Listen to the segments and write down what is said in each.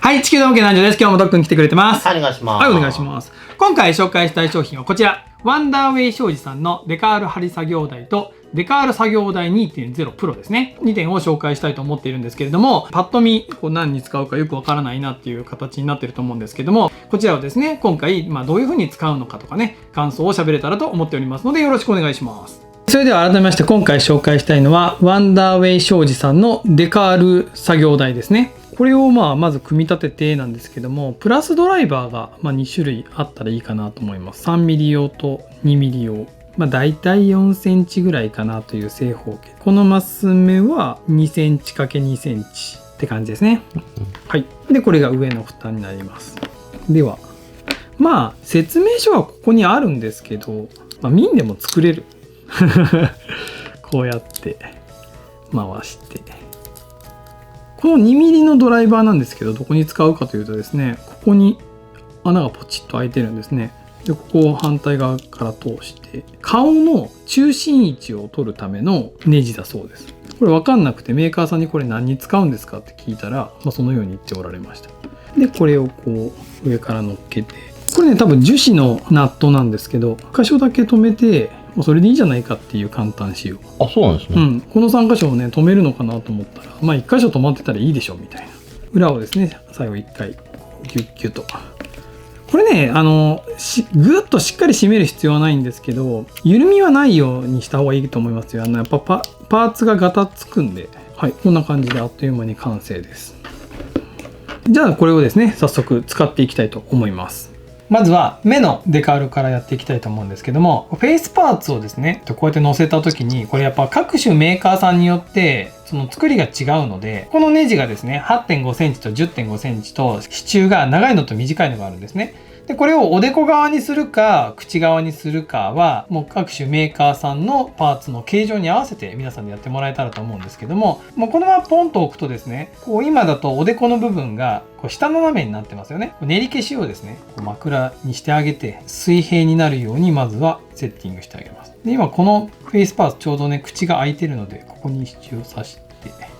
はい、地球の保険男女です。今日もドックン来てくれてます。はい、お願いします。はい、お願いします。今回紹介したい商品はこちら。ワンダーウェイ商事さんのデカール針作業台とデカール作業台 2.0 プロですね。2点を紹介したいと思っているんですけれども、パッと見何に使うかよくわからないなっていう形になっていると思うんですけども、こちらをですね、今回どういう風に使うのかとかね、感想を喋れたらと思っておりますのでよろしくお願いします。それでは改めまして今回紹介したいのはワンダーウェイ商事さんのデカール作業台ですね。これをまず組み立ててなんですけども、プラスドライバーが2種類あったらいいかなと思います。3mm 用と 2mm 用。だいたい4センチぐらいかなという正方形。このマス目は2センチ ×2 センチって感じですね。はい。で、これが上の蓋になります。では、説明書はここにあるんですけど、ミンでも作れる。こうやって回して。この 2mm のドライバーなんですけど、どこに使うかというとですね、ここに穴がポチッと開いてるんですね。で、ここを反対側から通して、顔の中心位置を取るためのネジだそうです。これ分かんなくてメーカーさんにこれ何に使うんですかって聞いたら、そのように言っておられました。で、これをこう上から乗っけて、これね、多分樹脂のナットなんですけど、1箇所だけ止めて、もうそれでいいじゃないかっていう簡単仕様。あ、そうなんですね。この3箇所をね、止めるのかなと思ったら、1箇所止まってたらいいでしょみたいな。裏をですね、最後1回ギュッギュッと。これね、ぐーっとしっかり締める必要はないんですけど、緩みはないようにした方がいいと思いますよ。やっぱパーツがガタつくんで、はい、こんな感じであっという間に完成です。じゃあこれをですね、早速使っていきたいと思います。まずは目のデカールからやっていきたいと思うんですけども、フェイスパーツをですね、こうやって乗せた時に、これやっぱ各種メーカーさんによってその作りが違うので、このネジがですね、8.5 センチと 10.5 センチと支柱が長いのと短いのがあるんですね。で、これをおでこ側にするか口側にするかはもう各種メーカーさんのパーツの形状に合わせて皆さんでやってもらえたらと思うんですけども、このままポンと置くとですね、こう今だとおでこの部分がこう下斜めになってますよね。練り消しをですね、こう枕にしてあげて水平になるようにまずはセッティングしてあげます。で、今このフェイスパーツちょうどね、口が開いてるのでここに支柱を刺して、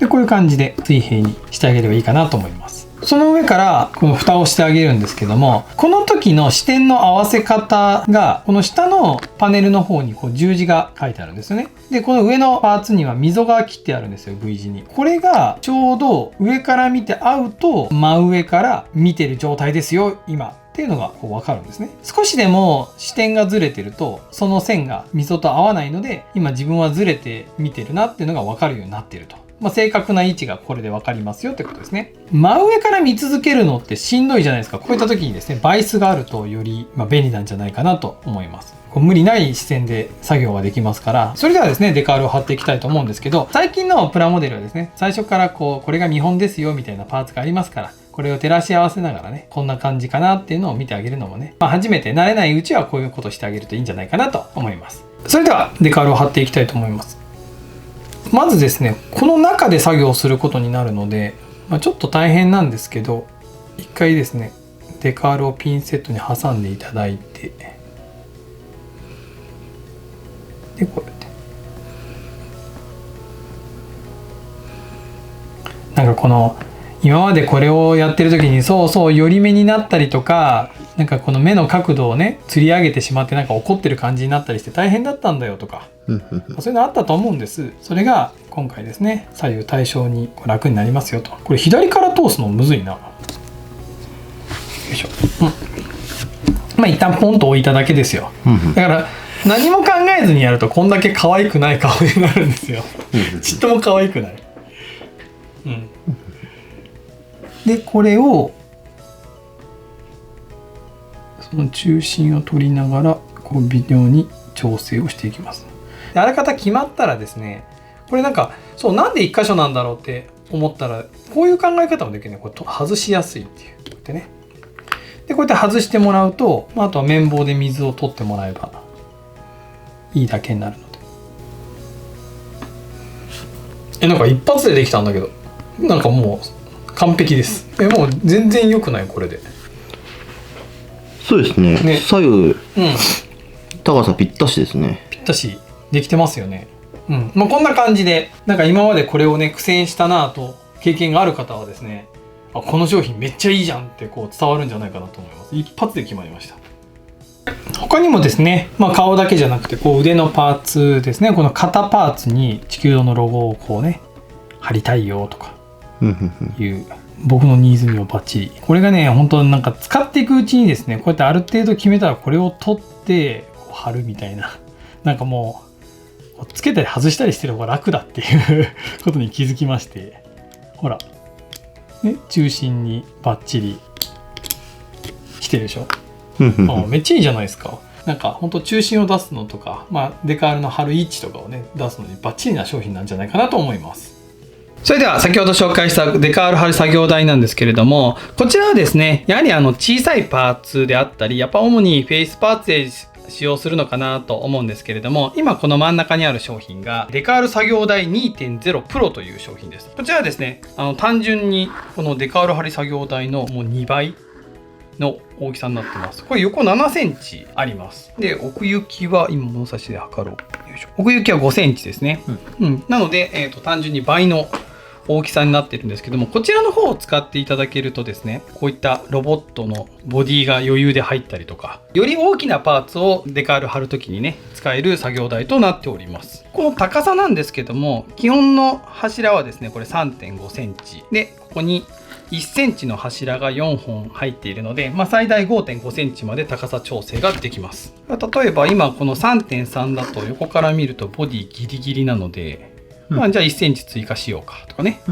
でこういう感じで水平にしてあげればいいかなと思います。その上からこの蓋をしてあげるんですけども、この時の視点の合わせ方がこの下のパネルの方にこう十字が書いてあるんですよね。でこの上のパーツには溝が切ってあるんですよ、 V 字に。これがちょうど上から見て合うと真上から見てる状態ですよ今っていうのがこう分かるんですね。少しでも視点がずれてるとその線が溝と合わないので、今自分はずれて見てるなっていうのが分かるようになっていると。正確な位置がこれで分かりますよってことですね。真上から見続けるのってしんどいじゃないですか。こういった時にですね、バイスがあるとより便利なんじゃないかなと思います。無理ない視線で作業ができますから。それではですね、デカールを貼っていきたいと思うんですけど、最近のプラモデルはですね、最初からこれが見本ですよみたいなパーツがありますから、これを照らし合わせながらね、こんな感じかなっていうのを見てあげるのもね、初めて慣れないうちはこういうことしてあげるといいんじゃないかなと思います。それではデカールを貼っていきたいと思います。まずですね、この中で作業することになるので、ちょっと大変なんですけど、一回ですね、デカールをピンセットに挟んでいただいて、でこうやってこの今までこれをやってる時に寄り目になったりとか、この目の角度をね釣り上げてしまって怒ってる感じになったりして大変だったんだよとかそういうのあったと思うんです。それが今回ですね、左右対称に楽になりますよと。これ左から通すのむずいな。よいしょ。一旦ポンと置いただけですよ。だから何も考えずにやるとこんだけ可愛くない顔になるんですよ。ちっとも可愛くない。でこれをその中心を取りながら微妙に調整をしていきます。であらかた決まったらですね、これなんで1箇所なんだろうって思ったらこういう考え方もできるね。これ外しやすいっていう、こうやってね。でこうやって外してもらうと、あとは綿棒で水を取ってもらえばいいだけになるので。一発でできたんだけど、もう完璧です。もう全然良くない？これで。そうですね。左右、高さぴったしですね。ぴったしできてますよね。こんな感じで今までこれをね苦戦したなと経験がある方はですね、この商品めっちゃいいじゃんってこう伝わるんじゃないかなと思います。一発で決まりました。他にもですね、顔だけじゃなくてこう腕のパーツですね、この肩パーツに地球度のロゴをこうね貼りたいよとかいう僕のニーズにはバッチリ。これがね本当なんか使っていくうちにですね、こうやってある程度決めたらこれを取ってこう貼るみたいな、なんかもうつけたり外したりしてる方が楽だっていうことに気づきまして、ほらね、中心にバッチリしてるでしょ。めっちゃいいじゃないですか。なんか本当中心を出すのとか、デカールの貼る位置とかをね出すのにバッチリな商品なんじゃないかなと思います。それでは先ほど紹介したデカール貼る作業台なんですけれども、こちらはですね、やはり小さいパーツであったり、やっぱ主にフェイスパーツで使用するのかなと思うんですけれども、今この真ん中にある商品がデカール作業台 2.0 プロという商品です。こちらはですね、単純にこのデカール貼り作業台のもう2倍の大きさになってます。これ横7センチあります。で、奥行きは今物差しで測ろう。よいしょ。奥行きは5センチですね。なので、単純に倍の大きさになってるんですけども、こちらの方を使っていただけるとですね、こういったロボットのボディが余裕で入ったりとか、より大きなパーツをデカール貼るときにね使える作業台となっております。この高さなんですけども、基本の柱はですねこれ 3.5 センチで、ここに1センチの柱が4本入っているので、最大 5.5 センチまで高さ調整ができます。例えば今この 3.3 だと横から見るとボディギリギリなので、じゃあ1センチ追加しようかとかね。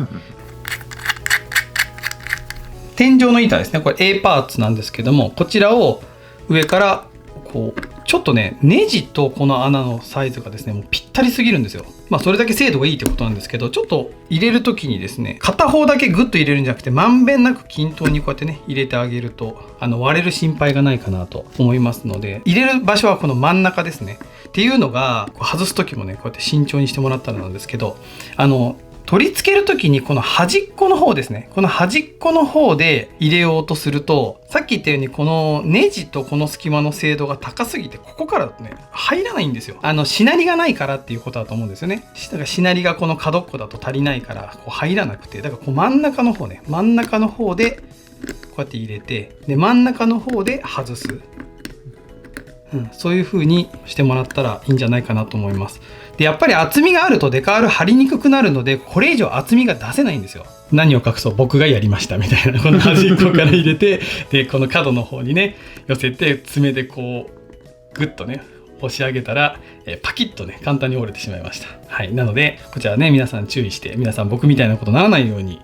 天井の板ですね、これ A パーツなんですけども、こちらを上からこうちょっとねネジとこの穴のサイズがですねもうぴったりすぎるんですよ。それだけ精度がいいってことなんですけど、ちょっと入れる時にですね片方だけグッと入れるんじゃなくて、まんべんなく均等にこうやってね入れてあげると割れる心配がないかなと思いますので、入れる場所はこの真ん中ですね。っていうのが外す時もねこうやって慎重にしてもらったらなんですけど、取り付ける時にこの端っこの方ですね、この端っこの方で入れようとすると、さっき言ったようにこのネジとこの隙間の精度が高すぎて、ここからね入らないんですよ。しなりがないからっていうことだと思うんですよね。だからしなりがこの角っこだと足りないからこう入らなくて、だからこう真ん中の方ね、真ん中の方でこうやって入れて、で真ん中の方で外す。そういう風にしてもらったらいいんじゃないかなと思います。でやっぱり厚みがあるとデカール貼りにくくなるので、これ以上厚みが出せないんですよ。何を隠そう僕がやりましたみたいな、この端っこから入れてでこの角の方にね寄せて爪でこうグッとね押し上げたら、パキッとね簡単に折れてしまいました。なのでこちらね皆さん注意して、皆さん僕みたいなことにならないように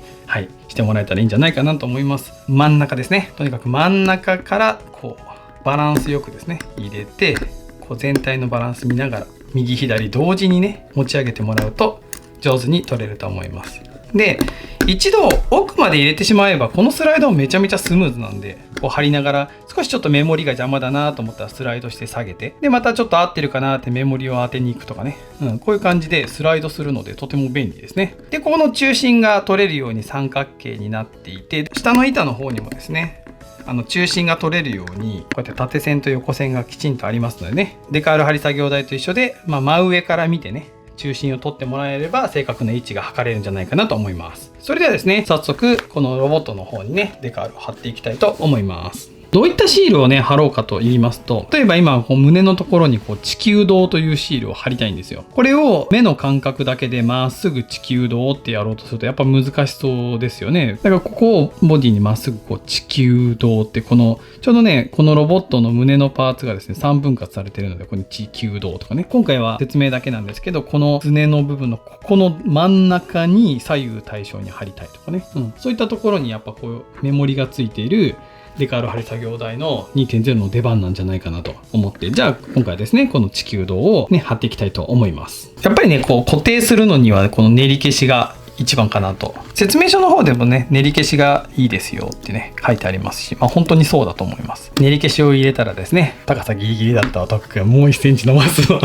してもらえたらいいんじゃないかなと思います。真ん中ですね、とにかく真ん中からこうバランスよくですね入れて、こう全体のバランス見ながら右左同時にね持ち上げてもらうと上手に取れると思います。で一度奥まで入れてしまえばこのスライドもめちゃめちゃスムーズなんで、こう貼りながら少しちょっとメモリが邪魔だなと思ったらスライドして下げて、でまたちょっと合ってるかなってメモリを当てに行くとかね、こういう感じでスライドするのでとても便利ですね。でここの中心が取れるように三角形になっていて、下の板の方にもですね中心が取れるようにこうやって縦線と横線がきちんとありますのでね、デカール貼り作業台と一緒で、真上から見てね中心を取ってもらえれば正確な位置が測れるんじゃないかなと思います。それではですね早速このロボットの方にねデカールを貼っていきたいと思います。どういったシールをね貼ろうかと言いますと、例えば今こう胸のところにこう地球道というシールを貼りたいんですよ。これを目の感覚だけでまっすぐ地球道ってやろうとするとやっぱ難しそうですよね。だからここをボディにまっすぐこう地球道って、このちょうどねこのロボットの胸のパーツがですね3分割されてるので、この地球道とかね、今回は説明だけなんですけど、この爪の部分のここの真ん中に左右対称に貼りたいとかね、そういったところにやっぱこうメモリがついているデカール貼り作業台の 2.0 の出番なんじゃないかなと思って、じゃあ今回はですねこの地球道をね貼っていきたいと思います。やっぱりねこう固定するのにはこの練り消しが一番かなと。説明書の方でもね練り消しがいいですよってね書いてありますし、本当にそうだと思います。練り消しを入れたらですね、高さギリギリだったお宅がもう1センチ伸ばすわ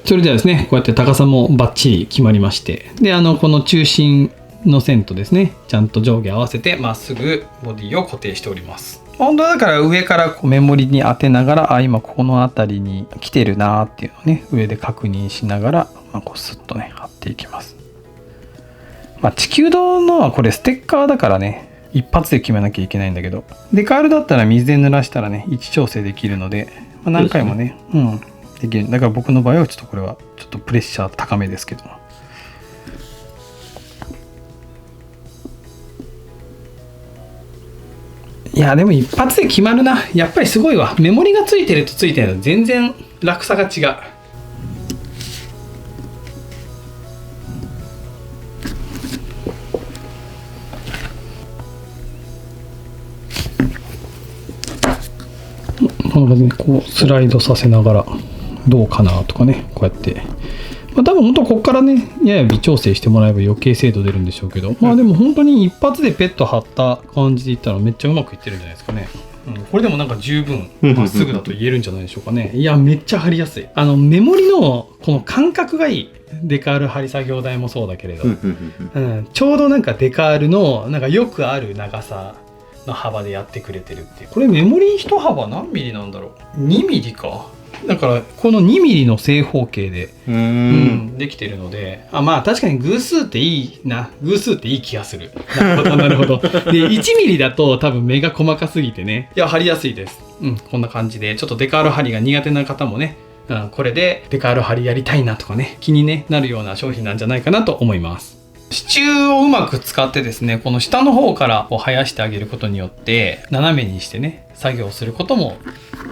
それではですねこうやって高さもバッチリ決まりまして、でこの中心の線とですねちゃんと上下合わせてまっすぐボディを固定しております。本当だから上からこうメモリに当てながら、今ここの辺りに来てるなっていうのをね上で確認しながら、こうスッとね貼っていきます。地球堂のはこれステッカーだからね、一発で決めなきゃいけないんだけど、デカールだったら水で濡らしたらね、位置調整できるので、何回もね、できる。だから僕の場合はちょっとこれはちょっとプレッシャー高めですけど。いやでも一発で決まるな。やっぱりすごいわ。メモリがついてるとついてると全然楽さが違う。こんな感じでこうスライドさせながらどうかなとかね、こうやって。多分本当ここからねやや微調整してもらえば余計精度出るんでしょうけど、でも本当に一発でペット貼った感じでいったらめっちゃうまくいってるんじゃないですかね。これでもなんか十分まっすぐだと言えるんじゃないでしょうかね。いやめっちゃ貼りやすい。メモリのこの感覚がいい。デカール貼り作業台もそうだけれど、ちょうどなんかデカールのなんかよくある長さの幅でやってくれてるっていう。これメモリ1幅何ミリなんだろう。2ミリか。だからこの2ミリの正方形でできてるので、確かに偶数っていいな。偶数っていい気がする。なるほどなるほど。で1ミリだと多分目が細かすぎてね、いや貼りやすいです。こんな感じでちょっとデカール貼りが苦手な方もね、これでデカール貼りやりたいなとかね、気に、なるような商品なんじゃないかなと思います。支柱をうまく使ってですね、この下の方からこう生やしてあげることによって斜めにしてね作業することも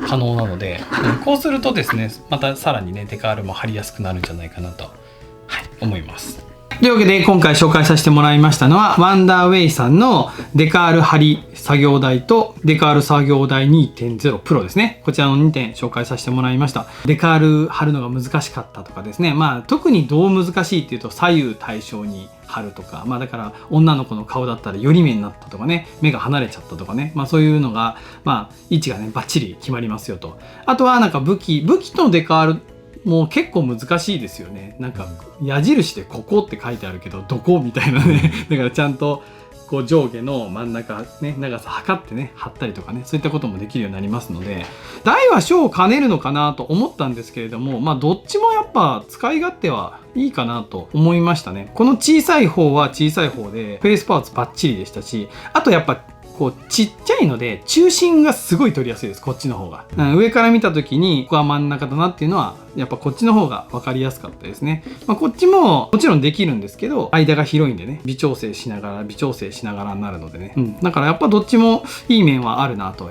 可能なので、こうするとですねまたさらにねデカールも貼りやすくなるんじゃないかなと、思います。というわけで今回紹介させてもらいましたのはワンダーウェイさんのデカール貼り作業台とデカール作業台 2.0 プロですね。こちらの2点紹介させてもらいました。デカール貼るのが難しかったとかですね、特にどう難しいっていうと左右対称に貼るとか、だから女の子の顔だったら寄り目になったとかね、目が離れちゃったとかね、そういうのが位置がねバッチリ決まりますよと。あとはなんか武器のデカールもう結構難しいですよね。なんか矢印でここって書いてあるけどどこみたいなね。だからちゃんとこう上下の真ん中ね長さ測ってね貼ったりとかね、そういったこともできるようになりますので、大は小を兼ねるのかなと思ったんですけれども、どっちもやっぱ使い勝手はいいかなと思いましたね。この小さい方は小さい方でフェイスパーツバッチリでしたし、あとやっぱこうちっちゃいので中心がすごい取りやすいです。こっちの方が、上から見た時にここは真ん中だなっていうのはやっぱこっちの方が分かりやすかったですね。こっちももちろんできるんですけど、間が広いんでね微調整しながらになるのでね、だからやっぱどっちもいい面はあるなと、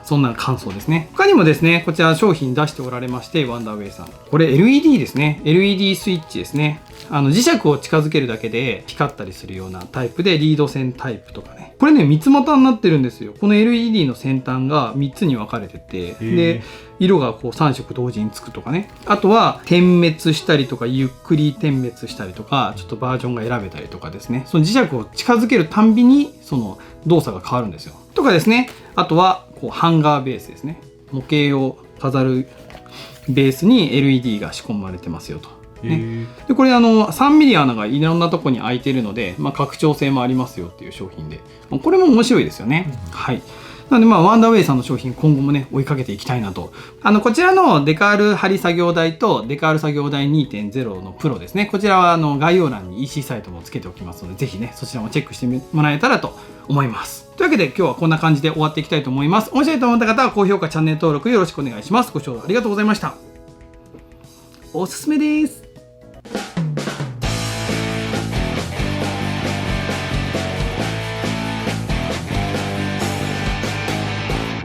そんな感想ですね。他にもですねこちら商品出しておられまして、ワンダーウェイさんこれ LED ですね。 LED スイッチですね。磁石を近づけるだけで光ったりするようなタイプで、リード線タイプとかね、これね三つ股になってるんですよ。この LED の先端が3つに分かれてて、で色がこう3色同時につくとかね、あとは点滅したりとかゆっくり点滅したりとか、ちょっとバージョンが選べたりとかですね、その磁石を近づけるたんびにその動作が変わるんですよとかですね。あとはこうハンガーベースですね。模型を飾るベースに LED が仕込まれてますよと。でこれ3mm 穴がいろんなとこに開いてるので、拡張性もありますよっていう商品で、これも面白いですよね。なのでワンダーウェイさんの商品今後もね追いかけていきたいなと。こちらのデカール貼り作業台とデカール作業台 2.0 のプロですね、こちらは概要欄に EC サイトもつけておきますので、ぜひねそちらもチェックしてもらえたらと思います。というわけで今日はこんな感じで終わっていきたいと思います。面白いと思った方は高評価チャンネル登録よろしくお願いします。ご視聴ありがとうございました。おすすめです。